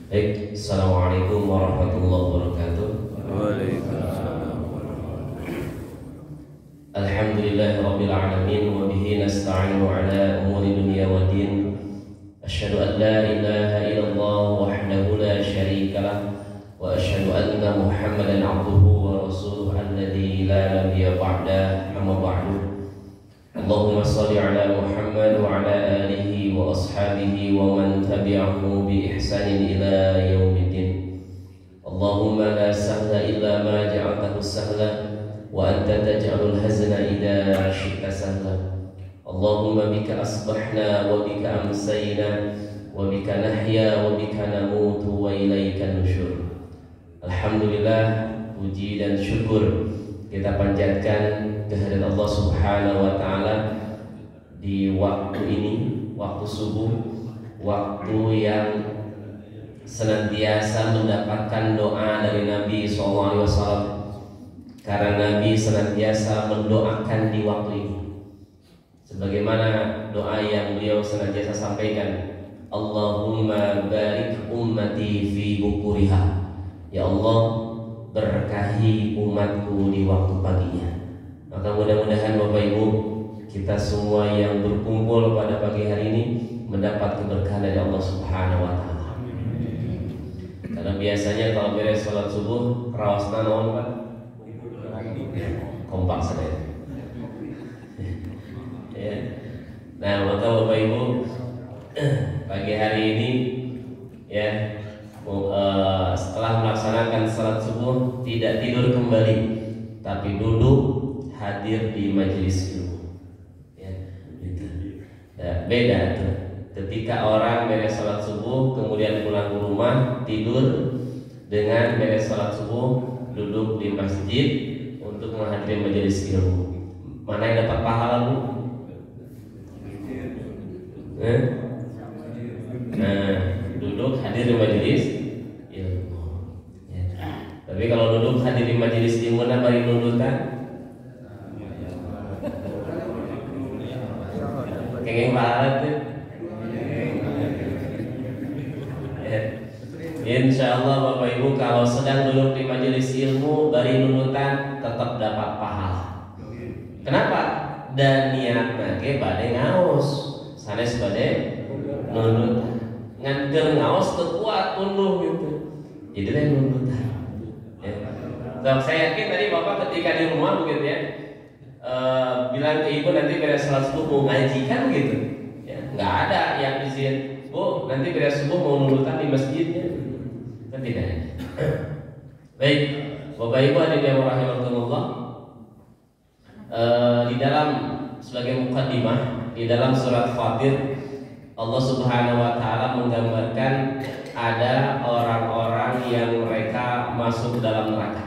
Baik, Assalamualaikum warahmatullahi wabarakatuh. Waalaikumsalam. Alhamdulillahirabbil alamin wa bihi nasta'inu ala umuri dunya waddin. Asyhadu an la ilaha illallah wahdahu la syarika lah wa asyhadu anna Muhammadan abduhu wa rasuluhu alladzi la nabiyya ba'da, amma ba'du. Allahumma shalli ala Muhammad wa ala alihi wa ashabihi wa man tabi'ahu bi ihsanin ila yaumiddin. Allahumma la sahla illa ma ja'altahu sahla wa anta taj'alul hazna idza syi'ta sahla. Allahumma bika asbahna wa bika amsayna wa bika nahya wa bika namutu wa ilaika nusyur. Alhamdulillah, puji dan syukur kita panjatkan kehadirat Allah Subhanahu wa taala di waktu ini, waktu subuh, waktu yang senantiasa mendapatkan doa dari Nabi SAW. Karena Nabi senantiasa mendoakan di waktu ini, sebagaimana doa yang beliau senantiasa sampaikan, Allahumma barik ummati fi bukuriha. Ya Allah, berkahi umatku di waktu paginya. Maka mudah-mudahan Bapak Ibu, kita semua yang berkumpul pada pagi hari ini mendapat keberkahan dari Allah Subhanahu wa taala. Karena biasanya kalau beres salat subuh, rawasna naon Pak? Kompak saja. Ya. Nah, maka Bapak Ibu, pagi hari ini ya, setelah melaksanakan salat subuh tidak tidur kembali, tapi duduk hadir di majelis ilmu. Ya, gitu. Ya, beda tuh. Ketika orang beres salat subuh kemudian pulang ke rumah tidur, dengan beres salat subuh duduk di masjid untuk menghadiri majelis ilmu. Mana yang dapat pahala, Bu? Nah, duduk hadir di majelis ilmu. Ya. Tapi kalau duduk hadir di majelis ilmu nah bari nudutan, kenging pahala tuh. Ya. Insyaallah Bapak Ibu kalau sedang duduk di majelis ilmu bari nudutan tetap dapat pahala. Kenapa? Dan niatna ge bade ngaos, sanes bade nudutan. Ngan keur ngaos teu kuat unduh gitu. Jadi teh nudutan. Ya. So, saya yakin tadi Bapak ketika di rumah begitu ya, bilang ke ibu nanti beres salat subuh mau ngaji kan begitu. Ya, enggak ada yang izin, Bu, nanti beres subuh mau nudutan di masjidnya. Kan tidak ada. Baik, Bapak Ibu hadirin rahimakumullah. Di dalam sebagai mukadimah di dalam surat Fatir, Allah Subhanahu wa taala menggambarkan ada orang-orang yang mereka masuk ke dalam neraka.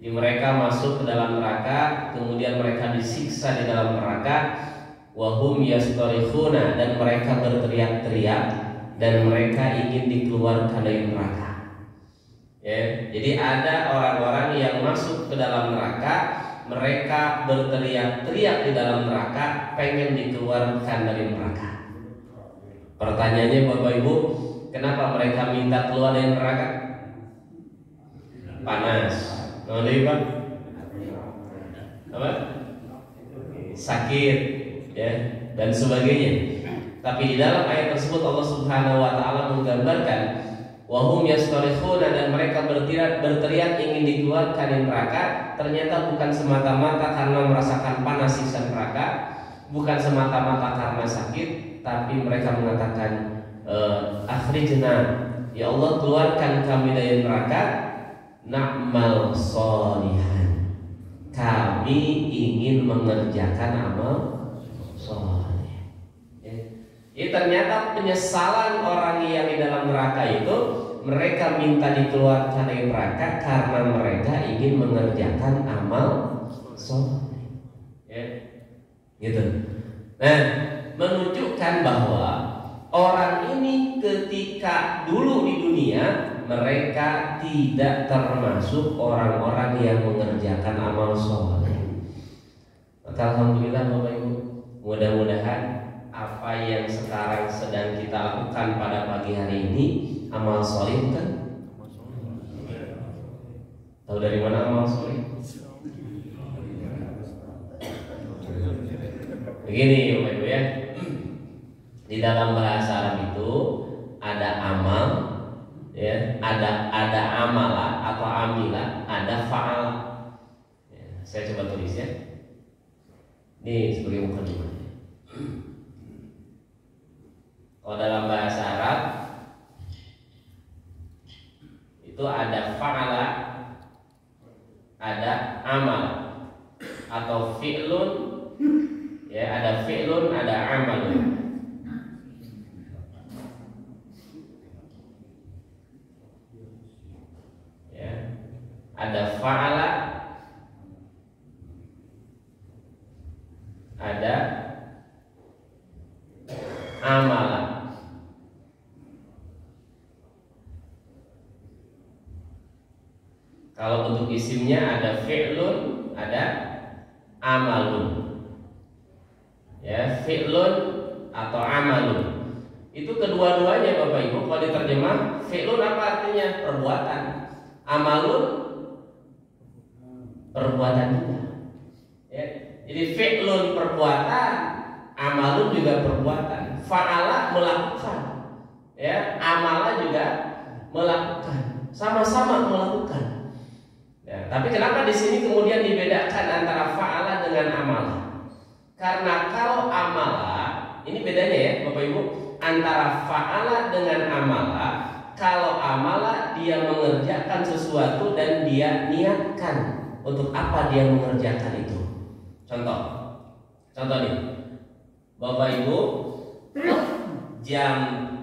Jadi mereka masuk ke dalam neraka, kemudian mereka disiksa di dalam neraka, wahum yastarikhuna, dan mereka berteriak-teriak dan mereka ingin dikeluarkan dari neraka. Ya, jadi ada orang-orang yang masuk ke dalam neraka, mereka berteriak-teriak di dalam neraka, pengen dikeluarkan dari neraka. Pertanyaannya Bapak Ibu, kenapa mereka minta keluar dari neraka? Panas, Pak? Apa? Sakit, ya, dan sebagainya. Tapi di dalam ayat tersebut Allah Subhanahu wa taala menggambarkan wahum yastarikhuna, dan mereka berteriak ingin dikeluarkan dari neraka, ternyata bukan semata-mata karena merasakan panas siksa neraka, bukan semata-mata karena sakit, tapi mereka mengatakan akhrijna, ya Allah keluarkan kami dari neraka, na'mal sholihan, kami ingin mengerjakan amal sholih. Ya, ternyata penyesalan orang yang di dalam neraka itu, mereka minta dikeluarkan dari neraka karena mereka ingin mengerjakan amal sholih. Ya, gitu. Nah, menunjukkan bahwa orang ini ketika dulu di dunia mereka tidak termasuk orang-orang yang mengerjakan amal soleh. Maka alhamdulillah Bapak Ibu, mudah-mudahan apa yang sekarang sedang kita lakukan pada pagi hari ini amal soleh kan? Tahu dari mana amal soleh? Begini Bapak Ibu ya, di dalam bahasa Arab itu ada amal, ya, ada amala atau amila, ada faal. Ya, saya coba tulis ya. Ini sebagai mukadimah. Kalau dalam bahasa Arab itu ada fa'ala, ada amal atau fi'lun, ya, ada fi'lun, ada amalun. Ya, ada fa'ala, ada amala. Kalau bentuk isimnya ada fi'lun, ada amalun. Ya, fi'lun atau amalun. Itu kedua-duanya Bapak Ibu kalau diterjemah, fi'lun apa artinya? Perbuatan. Amalun perbuatan juga. Ya, jadi fi'lun perbuatan, amalun juga perbuatan. Fa'ala melakukan. Ya, amala juga melakukan. Sama-sama melakukan. Ya, tapi kenapa di sini kemudian dibedakan antara fa'ala dengan amala? Karena kalau amala, ini bedanya ya Bapak Ibu, antara fa'ala dengan amala. Kalau amala dia mengerjakan sesuatu dan dia niatkan untuk apa dia mengerjakan itu. Contoh nih, Bapak Ibu jam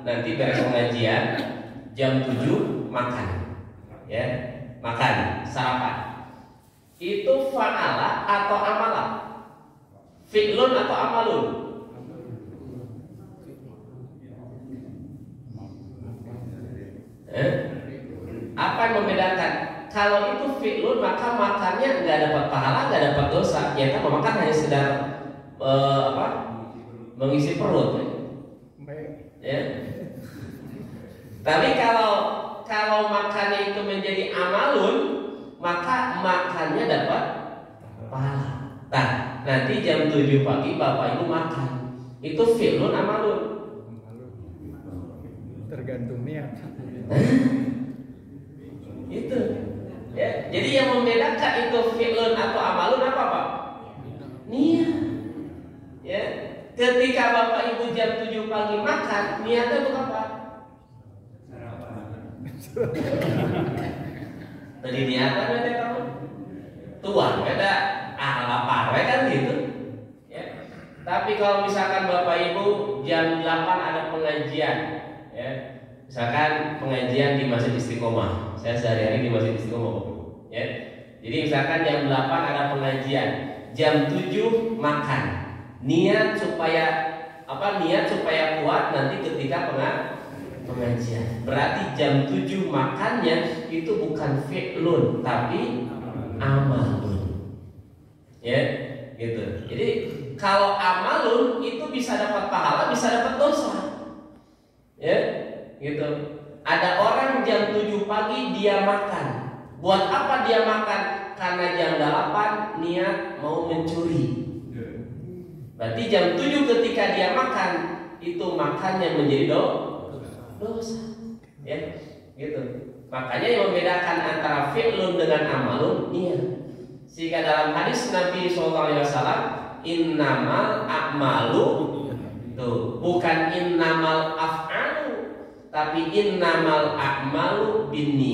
nanti beres pengajian jam 7 makan, ya. Makan, sarapan. Itu fa'ala atau amala? Fi'lun atau amalun? Apa yang membedakan? Kalau itu fi'lun maka makannya nggak dapat pahala, nggak dapat dosa. Ternyata memakan hanya sekedar mengisi perut. Ya. Tapi kalau makannya itu menjadi amalun, maka makannya dapat pahala. Nah, nanti jam 7 pagi Bapak Ibu makan. Itu fi'lun amalun. Tergantung niat. Itu. Ya, jadi yang membedakan itu fi'lun atau amalun apa Pak? Niat. Ya, ketika Bapak Ibu jam 7 pagi makan, niatnya untuk apa? Tadi niatan ada kamu tuan ada lapar kan gitu ya. Tapi kalau misalkan Bapak Ibu jam 8 ada pengajian ya, misalkan pengajian di Masjid Istiqomah, saya sehari-hari di Masjid Istiqomah Bapak Ibu ya. Jadi misalkan jam 8 ada pengajian, jam 7 makan, niat supaya kuat nanti ketika pengajian. Berarti jam 7 makannya itu bukan fi'lun tapi amalun. Ya, gitu. Jadi kalau amalun itu bisa dapat pahala, bisa dapat dosa. Ya, gitu. Ada orang jam 7 pagi dia makan. Buat apa dia makan? Karena jam 8 niat mau mencuri. Berarti jam 7 ketika dia makan, itu makannya menjadi dosa, ya, gitu. Makanya yang membedakan antara fi'lun dengan amalun niat. Sehingga dalam hadis Nabi SAW, innamal a'malu, tuh, bukan innamal af'alu, tapi innamal a'malu binni.